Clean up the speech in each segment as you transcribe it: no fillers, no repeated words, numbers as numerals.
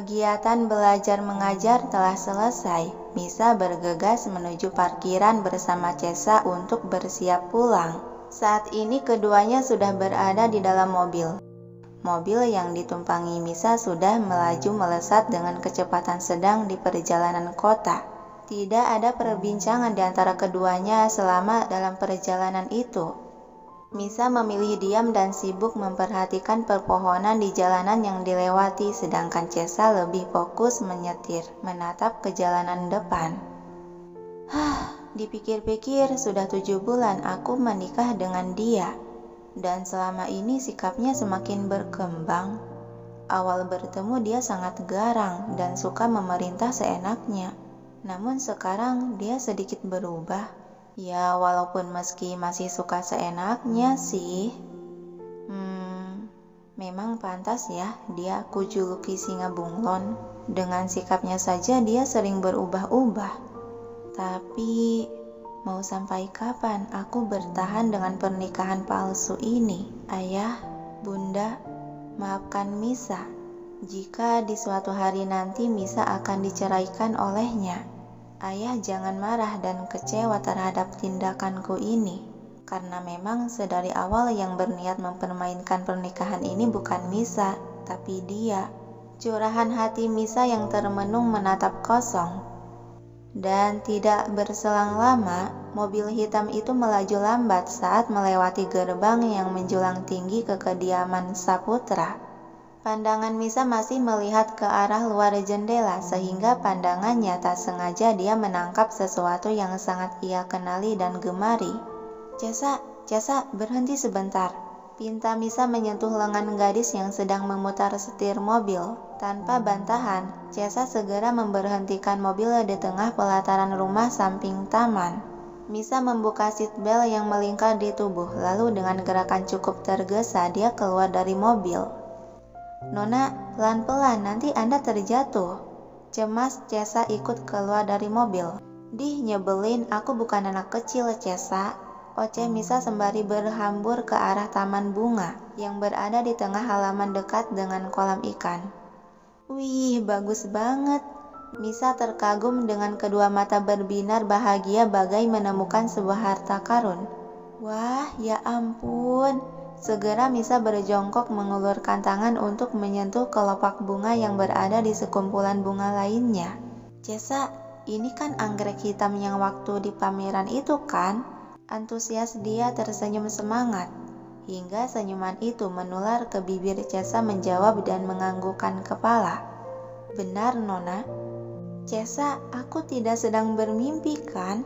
Kegiatan belajar mengajar telah selesai. Misa bergegas menuju parkiran bersama Cesa untuk bersiap pulang. Saat ini keduanya sudah berada di dalam mobil. Mobil yang ditumpangi Misa sudah melaju melesat dengan kecepatan sedang di perjalanan kota. Tidak ada perbincangan di antara keduanya selama dalam perjalanan itu. Misa memilih diam dan sibuk memperhatikan perpohonan di jalanan yang dilewati, sedangkan Cesa lebih fokus menyetir, menatap ke jalanan depan. Dipikir-pikir sudah 7 bulan aku menikah dengan dia, dan selama ini sikapnya semakin berkembang. Awal bertemu dia sangat garang dan suka memerintah seenaknya. Namun sekarang dia sedikit berubah. Ya, walaupun meski masih suka seenaknya sih. Memang pantas ya dia aku juluki singa bunglon. Dengan sikapnya saja dia sering berubah-ubah. Tapi mau sampai kapan aku bertahan dengan pernikahan palsu ini? Ayah, Bunda, maafkan Misa jika di suatu hari nanti Misa akan diceraikan olehnya. Ayah jangan marah dan kecewa terhadap tindakanku ini, karena memang sedari awal yang berniat mempermainkan pernikahan ini bukan Misa, tapi dia. Curahan hati Misa yang termenung menatap kosong. Dan tidak berselang lama, mobil hitam itu melaju lambat saat melewati gerbang yang menjulang tinggi ke kediaman Saputra. Pandangan Misa masih melihat ke arah luar jendela, sehingga pandangannya tak sengaja dia menangkap sesuatu yang sangat ia kenali dan gemari. Cesa, berhenti sebentar. Pinta Misa menyentuh lengan gadis yang sedang memutar setir mobil. Tanpa bantahan, Cesa segera memberhentikan mobil di tengah pelataran rumah samping taman. Misa membuka seatbelt yang melingkar di tubuh, lalu dengan gerakan cukup tergesa dia keluar dari mobil. Nona, pelan-pelan, nanti Anda terjatuh. Cemas, Cesa ikut keluar dari mobil. Nyebelin, aku bukan anak kecil, Cesa. Oceh Misa sembari berhambur ke arah taman bunga yang berada di tengah halaman dekat dengan kolam ikan. Wih, bagus banget. Misa terkagum dengan kedua mata berbinar bahagia bagai menemukan sebuah harta karun. Wah, ya ampun. Segera Misa berjongkok mengulurkan tangan untuk menyentuh kelopak bunga yang berada di sekumpulan bunga lainnya. Cesa, ini kan anggrek hitam yang waktu di pameran itu kan? Antusias dia tersenyum semangat. Hingga senyuman itu menular ke bibir Cesa menjawab dan menganggukkan kepala. Benar, Nona. Cesa, aku tidak sedang bermimpi kan?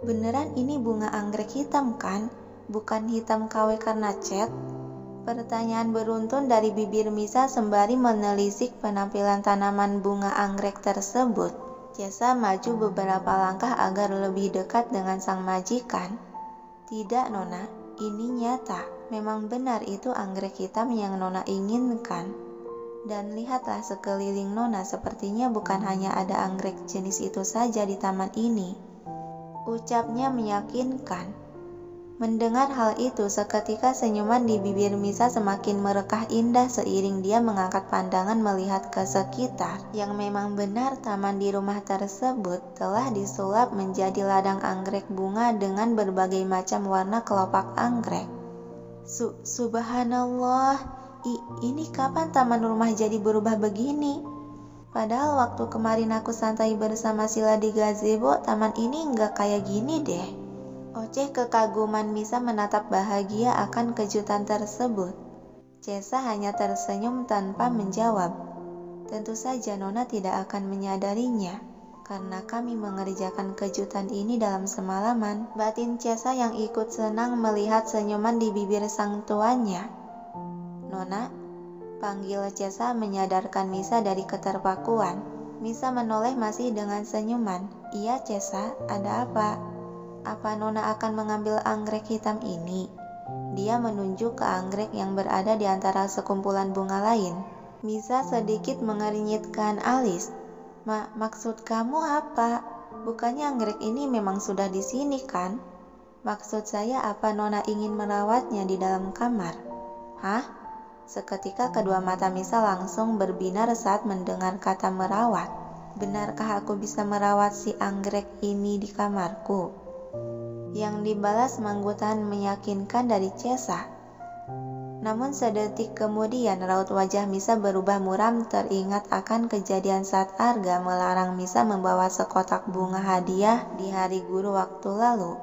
Beneran ini bunga anggrek hitam kan? Bukan hitam KW karena cat? Pertanyaan beruntun dari bibir Misa sembari menelisik penampilan tanaman bunga anggrek tersebut. Cesa maju beberapa langkah agar lebih dekat dengan sang majikan. Tidak, Nona, ini nyata. Memang benar itu anggrek hitam yang Nona inginkan. Dan lihatlah sekeliling Nona, sepertinya bukan hanya ada anggrek jenis itu saja di taman ini. Ucapnya meyakinkan. Mendengar hal itu, seketika senyuman di bibir Misa semakin merekah indah seiring dia mengangkat pandangan melihat ke sekitar. Yang memang benar taman di rumah tersebut telah disulap menjadi ladang anggrek bunga dengan berbagai macam warna kelopak anggrek. Subhanallah, ini kapan taman rumah jadi berubah begini? Padahal waktu kemarin aku santai bersama Sila di gazebo, taman ini nggak kayak gini deh. Oceh kekaguman Misa menatap bahagia akan kejutan tersebut. Cesa hanya tersenyum tanpa menjawab. Tentu saja Nona tidak akan menyadarinya, karena kami mengerjakan kejutan ini dalam semalaman. Batin Cesa yang ikut senang melihat senyuman di bibir sang tuannya. Nona, panggil Cesa menyadarkan Misa dari keterpakuan. Misa menoleh masih dengan senyuman. Iya Cesa, ada apa? Apa Nona akan mengambil anggrek hitam ini? Dia menunjuk ke anggrek yang berada di antara sekumpulan bunga lain. Misa sedikit mengernyitkan alis. Maksud kamu apa? Bukannya anggrek ini memang sudah di sini kan? Maksud saya apa Nona ingin merawatnya di dalam kamar? Hah? Seketika kedua mata Misa langsung berbinar saat mendengar kata merawat. Benarkah aku bisa merawat si anggrek ini di kamarku? Yang dibalas manggutan meyakinkan dari Cesa. Namun sedetik kemudian raut wajah Misa berubah muram, teringat akan kejadian saat Arga melarang Misa membawa sekotak bunga hadiah di hari guru waktu lalu.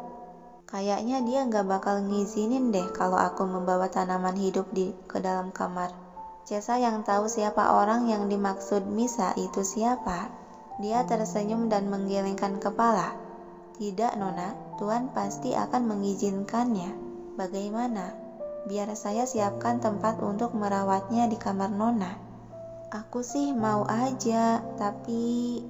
Kayaknya dia gak bakal ngizinin deh kalau aku membawa tanaman hidup ke dalam kamar. Cesa yang tahu siapa orang yang dimaksud Misa itu siapa. Dia tersenyum dan menggelengkan kepala. Tidak Nona, Tuan pasti akan mengizinkannya. Bagaimana? Biar saya siapkan tempat untuk merawatnya di kamar Nona. Aku sih mau aja, tapi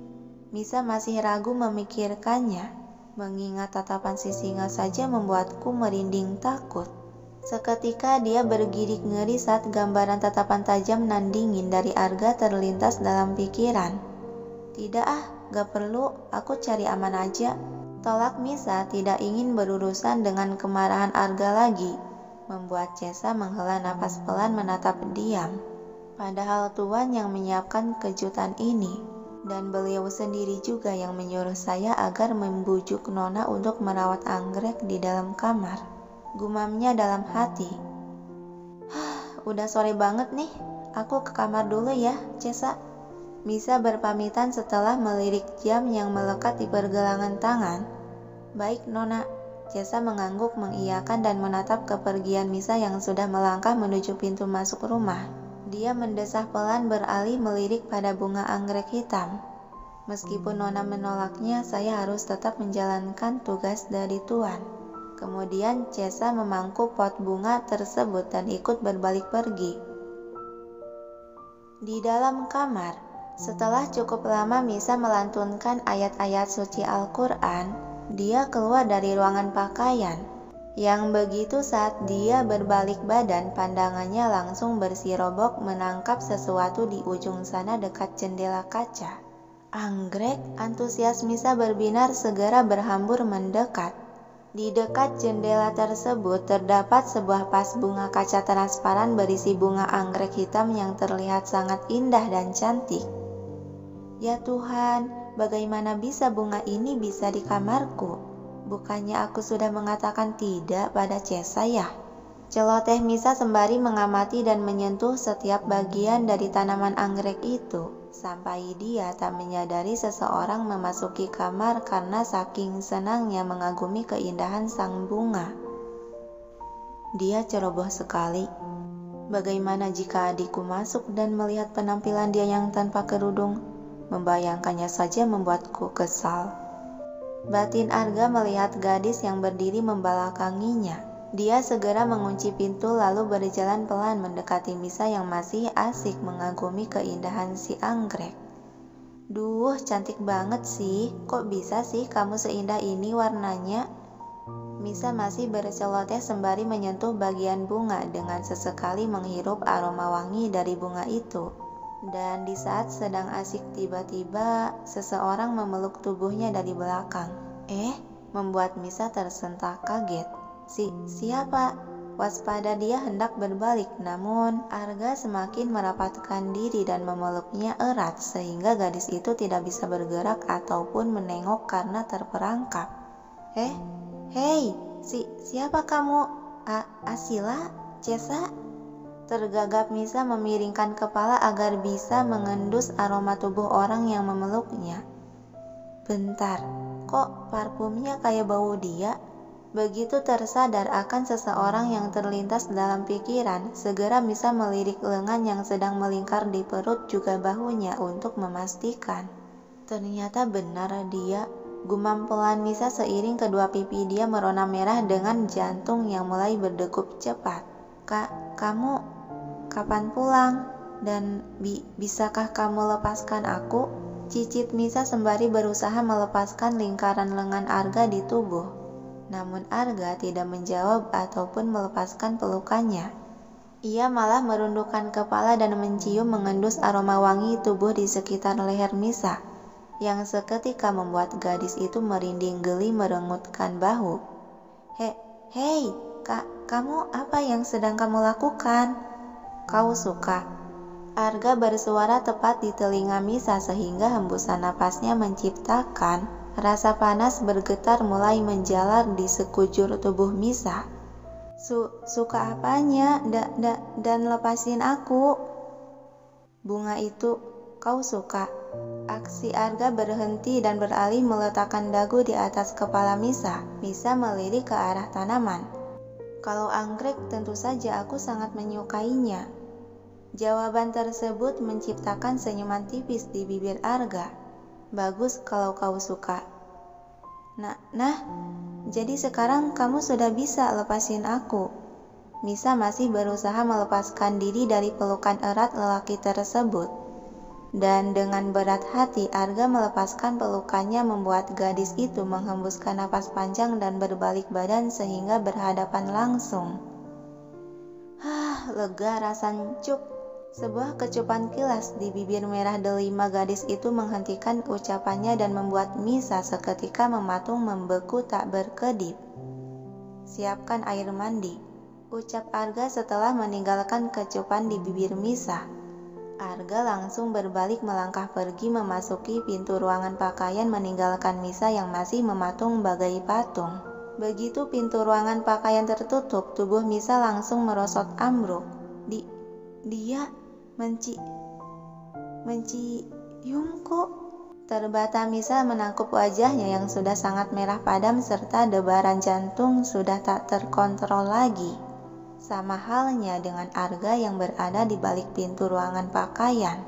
Misa masih ragu memikirkannya. Mengingat tatapan si singa saja membuatku merinding takut. Seketika dia bergidik ngeri saat gambaran tatapan tajam nan dingin dari Arga terlintas dalam pikiran. Tidak gak perlu, aku cari aman aja. Tolak Misa tidak ingin berurusan dengan kemarahan Arga lagi. Membuat Cesa menghela napas pelan menatap diam. Padahal Tuan yang menyiapkan kejutan ini. Dan beliau sendiri juga yang menyuruh saya agar membujuk Nona untuk merawat anggrek di dalam kamar. Gumamnya dalam hati. Udah sore banget nih, aku ke kamar dulu ya, Cesa. Misa berpamitan setelah melirik jam yang melekat di pergelangan tangan. Baik Nona, Cesa mengangguk mengiyakan dan menatap kepergian Misa yang sudah melangkah menuju pintu masuk rumah. Dia mendesah pelan beralih melirik pada bunga anggrek hitam. Meskipun Nona menolaknya, saya harus tetap menjalankan tugas dari Tuan. Kemudian Cesa memangku pot bunga tersebut dan ikut berbalik pergi. Di dalam kamar, setelah cukup lama Misa melantunkan ayat-ayat suci Al-Quran, dia keluar dari ruangan pakaian. Yang begitu saat dia berbalik badan, pandangannya langsung bersirobok menangkap sesuatu di ujung sana dekat jendela kaca. Anggrek, antusias Misa berbinar segera berhambur mendekat. Di dekat jendela tersebut terdapat sebuah vas bunga kaca transparan berisi bunga anggrek hitam yang terlihat sangat indah dan cantik. Ya Tuhan, bagaimana bisa bunga ini bisa di kamarku? Bukannya aku sudah mengatakan tidak pada Cesa ya? Celoteh Misa sembari mengamati dan menyentuh setiap bagian dari tanaman anggrek itu, sampai dia tak menyadari seseorang memasuki kamar karena saking senangnya mengagumi keindahan sang bunga. Dia ceroboh sekali. Bagaimana jika adikku masuk dan melihat penampilan dia yang tanpa kerudung? Membayangkannya saja membuatku kesal. Batin Arga melihat gadis yang berdiri membelakanginya. Dia segera mengunci pintu lalu berjalan pelan mendekati Misa yang masih asik mengagumi keindahan si anggrek. Duh, cantik banget sih. Kok bisa sih kamu seindah ini warnanya? Misa masih berceloteh sembari menyentuh bagian bunga dengan sesekali menghirup aroma wangi dari bunga itu. Dan di saat sedang asik tiba-tiba seseorang memeluk tubuhnya dari belakang. Membuat Misa tersentak kaget. Siapa? Waspada dia hendak berbalik, namun Arga semakin merapatkan diri dan memeluknya erat sehingga gadis itu tidak bisa bergerak ataupun menengok karena terperangkap. Hei, siapa kamu? Asila? Cesa? Tergagap Misa memiringkan kepala agar bisa mengendus aroma tubuh orang yang memeluknya. Bentar, kok parfumnya kayak bau dia? Begitu tersadar akan seseorang yang terlintas dalam pikiran, segera Misa melirik lengan yang sedang melingkar di perut juga bahunya untuk memastikan. Ternyata benar dia. Gumam pelan Misa seiring kedua pipi dia merona merah dengan jantung yang mulai berdegup cepat. Kamu kapan pulang? Dan bisakah kamu lepaskan aku? Cicit Misa sembari berusaha melepaskan lingkaran lengan Arga di tubuh. Namun Arga tidak menjawab ataupun melepaskan pelukannya. Ia malah merundukkan kepala dan mencium mengendus aroma wangi tubuh di sekitar leher Misa, yang seketika membuat gadis itu merinding geli merengutkan bahu. Hei, kamu apa yang sedang kamu lakukan? kau suka. Arga bersuara tepat di telinga Misa sehingga hembusan napasnya menciptakan rasa panas bergetar mulai menjalar di sekujur tubuh Misa. Suka apanya? Dan lepasin aku. Bunga itu kau suka. Aksi Arga berhenti dan beralih meletakkan dagu di atas kepala Misa. Misa melirik ke arah tanaman. Kalau anggrek tentu saja aku sangat menyukainya. Jawaban tersebut menciptakan senyuman tipis di bibir Arga. Bagus kalau kau suka. Nah, jadi sekarang kamu sudah bisa lepasin aku. Misa masih berusaha melepaskan diri dari pelukan erat lelaki tersebut. Dan dengan berat hati Arga melepaskan pelukannya membuat gadis itu menghembuskan napas panjang dan berbalik badan sehingga berhadapan langsung. Lega rasa cuk. Sebuah kecupan kilas di bibir merah delima gadis itu menghentikan ucapannya dan membuat Misa seketika mematung membeku tak berkedip. Siapkan air mandi, ucap Arga setelah meninggalkan kecupan di bibir Misa. Arga langsung berbalik melangkah pergi memasuki pintu ruangan pakaian meninggalkan Misa yang masih mematung bagai patung. Begitu pintu ruangan pakaian tertutup, tubuh Misa langsung merosot ambruk. Dia menciumku. Terbata Misa menangkup wajahnya yang sudah sangat merah padam serta debaran jantung sudah tak terkontrol lagi. Sama halnya dengan Arga yang berada di balik pintu ruangan pakaian.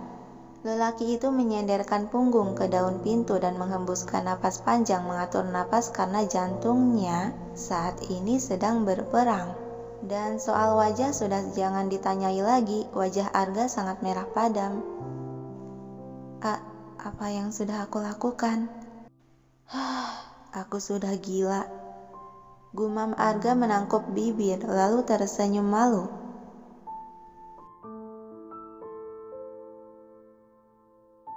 Lelaki itu menyenderkan punggung ke daun pintu dan menghembuskan napas panjang mengatur napas karena jantungnya saat ini sedang berperang. Dan soal wajah sudah jangan ditanyai lagi, wajah Arga sangat merah padam. Apa yang sudah aku lakukan? Aku sudah gila. Gumam Arga menangkup bibir lalu tersenyum malu.